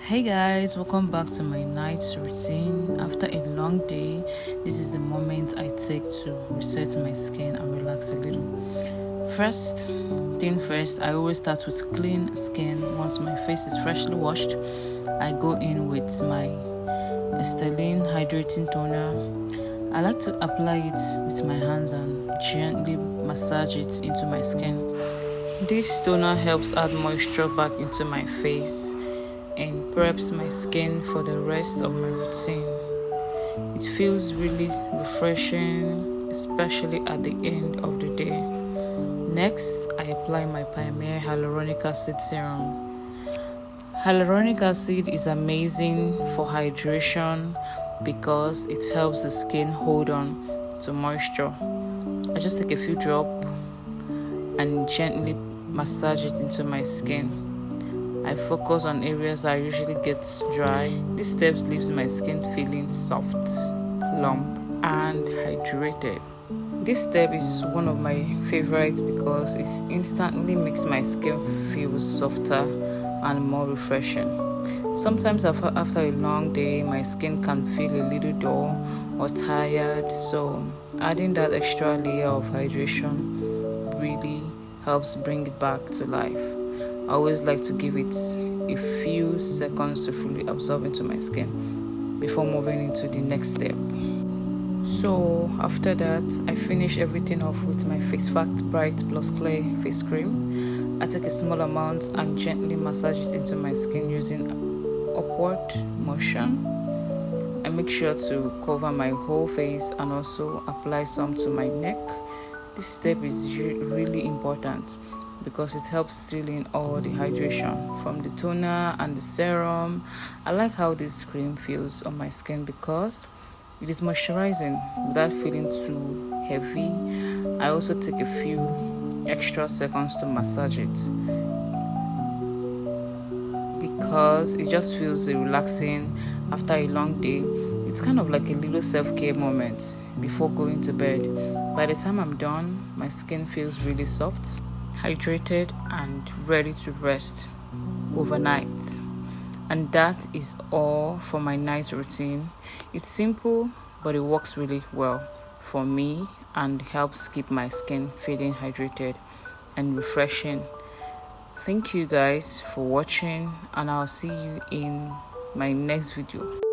Hey guys, welcome back to my night routine. After a long day, this is the moment I take to reset my skin and relax a little. First thing first, I always start with clean skin. Once my face is freshly washed, I go in with my Esteline hydrating toner. I like to apply it with my hands and gently massage it into my skin. This toner helps add moisture back into my face and preps my skin for the rest of my routine. It feels really refreshing, especially at the end of the day. Next, I apply my Pioneer Hyaluronic Acid Serum. Hyaluronic acid is amazing for hydration because it helps the skin hold on to moisture. I just take a few drops and gently massage it into my skin. I focus on areas that usually get dry. This step leaves my skin feeling soft, plump, and hydrated. This step is one of my favorites because it instantly makes my skin feel softer and more refreshing. Sometimes after a long day, my skin can feel a little dull or tired, so adding that extra layer of hydration really helps bring it back to life. I always like to give it a few seconds to fully absorb into my skin before moving into the next step. So after that, I finish everything off with my Face Fact Bright Plus Clear face cream. I take a small amount and gently massage it into my skin using upward motion. I make sure to cover my whole face and also apply some to my neck. This step is really important because it helps seal in all the hydration from the toner and the serum. I like how this cream feels on my skin because it is moisturizing without feeling too heavy. I also take a few extra seconds to massage it because it just feels relaxing after a long day. It's kind of like a little self-care moment before going to bed. By the time I'm done, my skin feels really soft, hydrated, and ready to rest overnight. And that is all for my night routine. It's simple, but it works really well for me and helps keep my skin feeling hydrated and refreshing. Thank you guys for watching, and I'll see you in my next video.